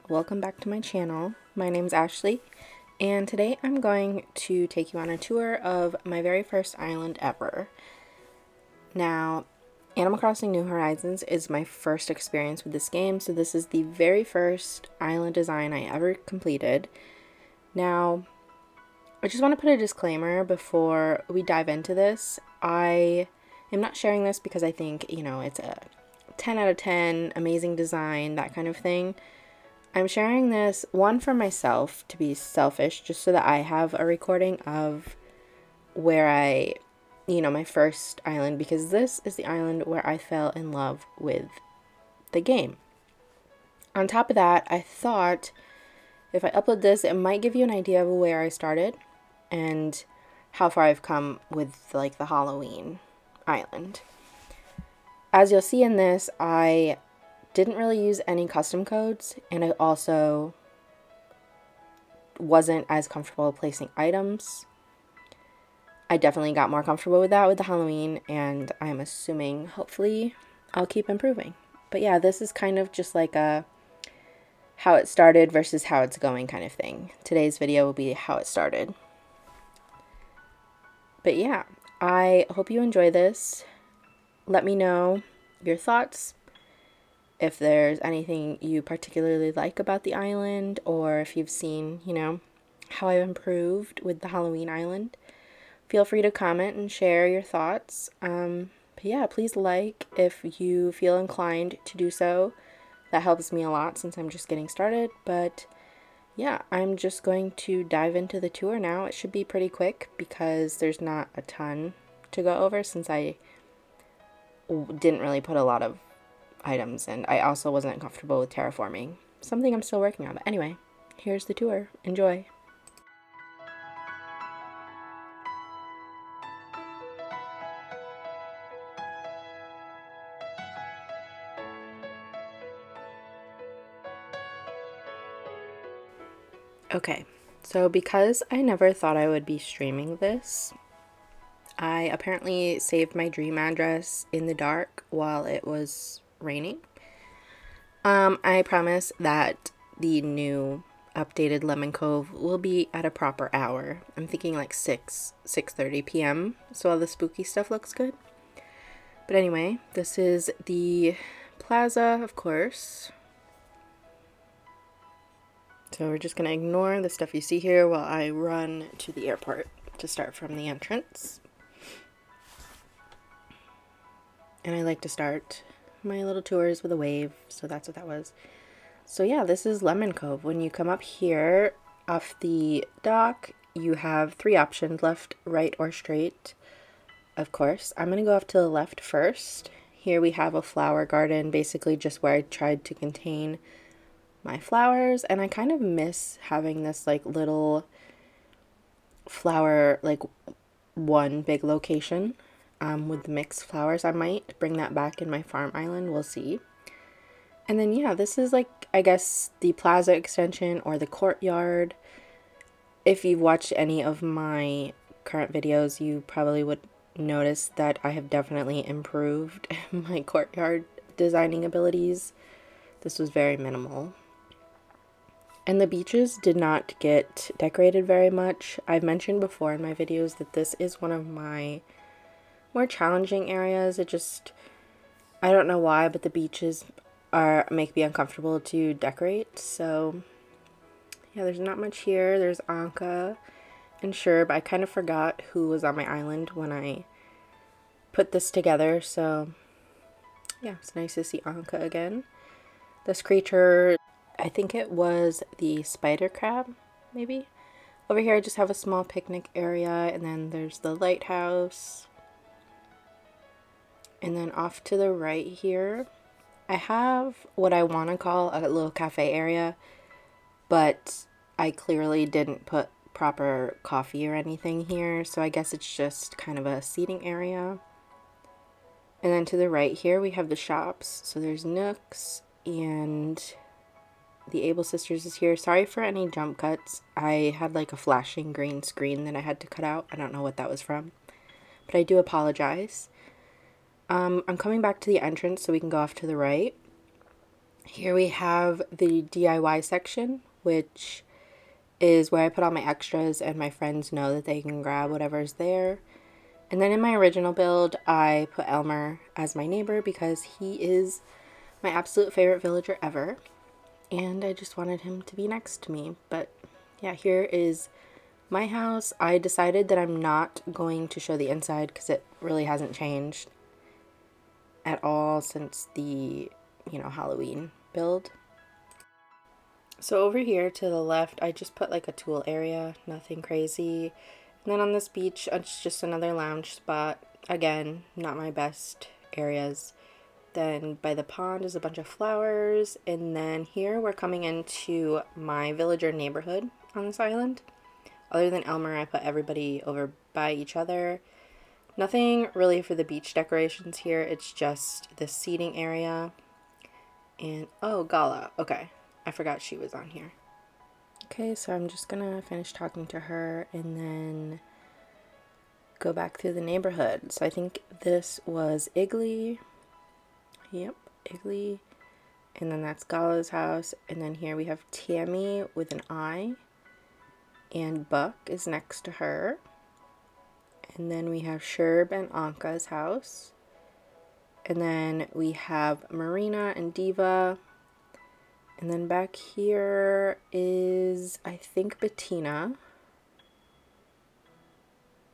welcome back to my channel. My name's Ashley, and today I'm going to take you on a tour of my very first island ever. Now, Animal Crossing New Horizons is my first experience with this game, so this is the very first island design I ever completed. Now, I just want to put a disclaimer before we dive into this. I am not sharing this because I think, it's a 10 out of 10, amazing design, that kind of thing. I'm sharing this, one, for myself, to be selfish, just so that I have a recording of where my first island, because this is the island where I fell in love with the game. On top of that, I thought if I upload this, it might give you an idea of where I started and how far I've come with, the Halloween island. As you'll see in this, I didn't really use any custom codes, and I also wasn't as comfortable placing items. I definitely got more comfortable with that with the Halloween, and I'm assuming, hopefully, I'll keep improving. But yeah, this is kind of just like a how it started versus how it's going kind of thing. Today's video will be how it started. But yeah, I hope you enjoy this. Let me know your thoughts. If there's anything you particularly like about the island, or if you've seen, how I've improved with the Halloween island, feel free to comment and share your thoughts. But yeah, please like if you feel inclined to do so. That helps me a lot since I'm just getting started. But yeah, I'm just going to dive into the tour now. It should be pretty quick because there's not a ton to go over since I didn't really put a lot of items, and I also wasn't comfortable with terraforming, something I'm still working on. But anyway, here's the tour. Enjoy. Okay, so because I never thought I would be streaming this, I apparently saved my dream address in the dark while it was raining. I promise that the new updated Lemon Cove will be at a proper hour. I'm thinking like 6:30 p.m. so all the spooky stuff looks good. But anyway, this is the plaza, of course. So we're just gonna ignore the stuff you see here while I run to the airport to start from the entrance. And I like to start my little tours with a wave, so that's what that was. So yeah, this is Lemon Cove. When you come up here off the dock, you have three options: left, right, or straight. Of course, I'm gonna go off to the left first. Here we have a flower garden, basically just where I tried to contain my flowers, and I kind of miss having this little flower, one big location with the mixed flowers. I might bring that back in my farm island, we'll see. And then yeah, this is I guess the plaza extension or the courtyard. If you've watched any of my current videos, you probably would notice that I have definitely improved my courtyard designing abilities. This was very minimal. And the beaches did not get decorated very much. I've mentioned before in my videos that this is one of my more challenging areas. I don't know why, but the beaches make me uncomfortable to decorate. So yeah, there's not much here. There's Anka and Sherb. I kind of forgot who was on my island when I put this together. So yeah, it's nice to see Anka again. This creature, I think it was the spider crab, maybe. Over here I just have a small picnic area, and then there's the lighthouse. And then off to the right here, I have what I want to call a little cafe area, but I clearly didn't put proper coffee or anything here, so I guess it's just kind of a seating area. And then to the right here we have the shops. So there's Nooks, and the Able Sisters is here. Sorry for any jump cuts. I had a flashing green screen that I had to cut out. I don't know what that was from, but I do apologize. I'm coming back to the entrance so we can go off to the right. Here we have the DIY section, which is where I put all my extras and my friends know that they can grab whatever's there. And then in my original build, I put Elmer as my neighbor because he is my absolute favorite villager ever. And I just wanted him to be next to me. But yeah, here is my house. I decided that I'm not going to show the inside because it really hasn't changed at all since the, Halloween build. So over here to the left, I just put like a tool area, nothing crazy. And then on this beach, it's just another lounge spot. Again, not my best areas. Then by the pond is a bunch of flowers. And then here we're coming into my villager neighborhood on this island. Other than Elmer, I put everybody over by each other. Nothing really for the beach decorations here. It's just the seating area. And, oh, Gala. Okay. I forgot she was on here. Okay, so I'm just gonna finish talking to her and then go back through the neighborhood. So I think this was Iggly. Yep, Iggly. And then that's Gala's house. And then here we have Tammy with an I. And Buck is next to her. And then we have Sherb and Anka's house. And then we have Marina and Diva. And then back here is, I think, Bettina.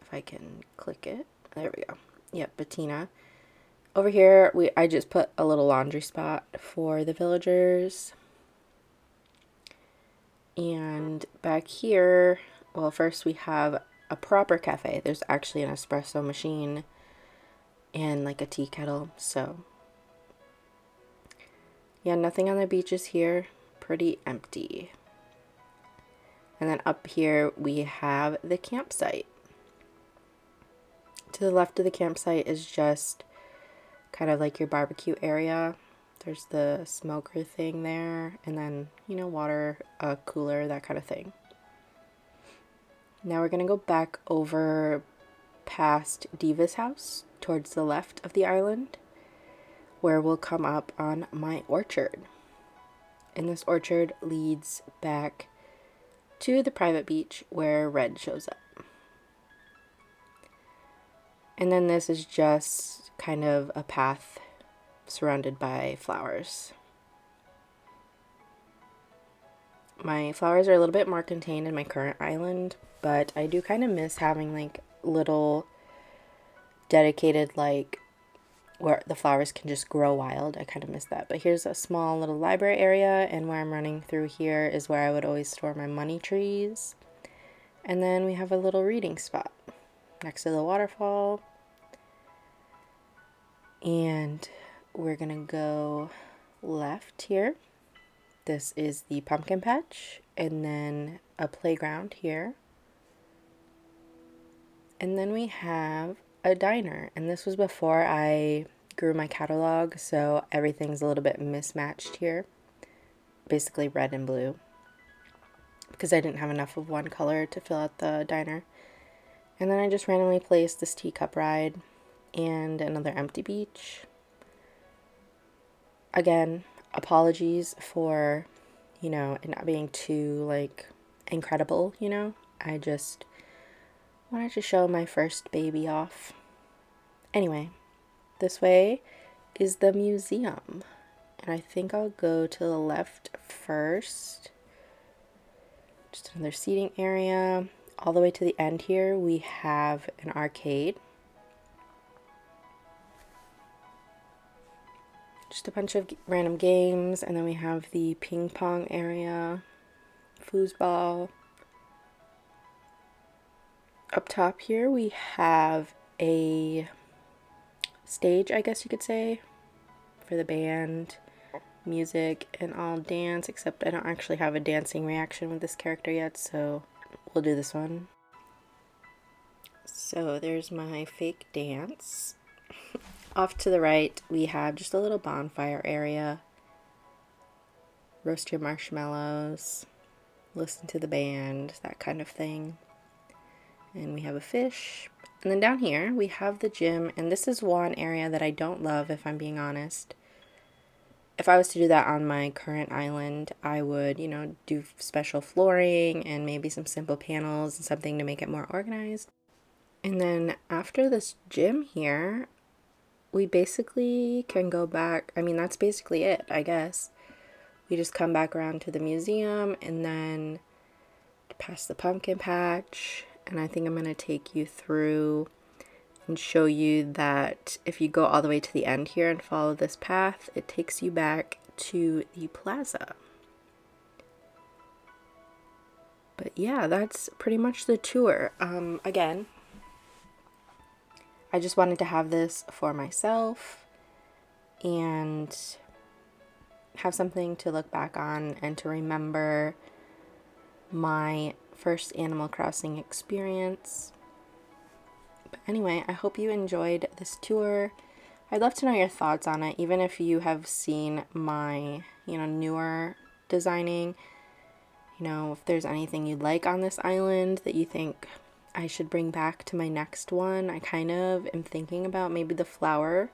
If I can click it. There we go. Yep, Bettina. Over here, I just put a little laundry spot for the villagers. And back here, well, first we have a proper cafe. There's actually an espresso machine and like a tea kettle, so yeah, nothing on the beaches here. Pretty empty. And then up here we have the campsite. To the left of the campsite is just kind of like your barbecue area. There's the smoker thing there, and then, water, a cooler, that kind of thing. Now we're gonna go back over past Diva's house towards the left of the island, where we'll come up on my orchard. And this orchard leads back to the private beach where Red shows up. And then this is just kind of a path surrounded by flowers. My flowers are a little bit more contained in my current island, but I do kind of miss having like little dedicated like where the flowers can just grow wild. I kind of miss that. But here's a small little library area, and where I'm running through here is where I would always store my money trees. And then we have a little reading spot next to the waterfall. And we're gonna go left here. This is the pumpkin patch, and then a playground here. And then we have a diner, and this was before I grew my catalog, so everything's a little bit mismatched here. Basically red and blue, because I didn't have enough of one color to fill out the diner. And then I just randomly placed this teacup ride and another empty beach. Again, apologies for, it not being too, like, incredible, I just wanted to show my first baby off. Anyway, this way is the museum. And I think I'll go to the left first. Just another seating area. All the way to the end here, we have an arcade. Just a bunch of random games, and then we have the ping pong area, foosball. Up top here we have a stage, I guess you could say, for the band, music, and all dance, except I don't actually have a dancing reaction with this character yet, so we'll do this one. So there's my fake dance. Off to the right, we have just a little bonfire area. Roast your marshmallows, listen to the band, that kind of thing. And we have a fish. And then down here, we have the gym, and this is one area that I don't love, if I'm being honest. if I was to do that on my current island, I would, do special flooring and maybe some simple panels and something to make it more organized. And then after this gym here, we basically can go back. I mean, that's basically it, I guess. We just come back around to the museum and then past the pumpkin patch. And I think I'm going to take you through and show you that if you go all the way to the end here and follow this path, it takes you back to the plaza. But yeah, that's pretty much the tour. Again, I just wanted to have this for myself and have something to look back on and to remember my first Animal Crossing experience. But anyway, I hope you enjoyed this tour. I'd love to know your thoughts on it, even if you have seen my, newer designing. If there's anything you'd like on this island that you think I should bring back to my next one. I kind of am thinking about maybe the flower,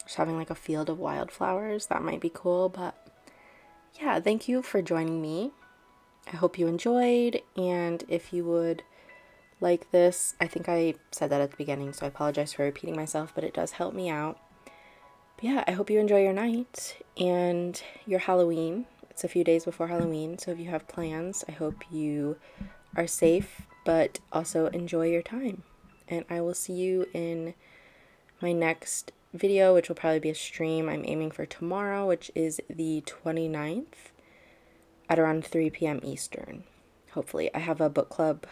just having like a field of wildflowers. That might be cool. But yeah, thank you for joining me. I hope you enjoyed, and if you would like this, I think I said that at the beginning, so I apologize for repeating myself, but it does help me out. But yeah, I hope you enjoy your night and your Halloween. It's a few days before Halloween, so if you have plans, I hope you are safe, but also enjoy your time. And I will see you in my next video, which will probably be a stream. I'm aiming for tomorrow, which is the 29th at around 3 p.m. Eastern. Hopefully. I have a book club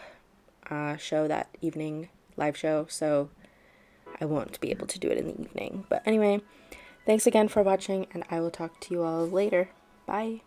show that evening, live show, so I won't be able to do it in the evening. But anyway, thanks again for watching, and I will talk to you all later. Bye.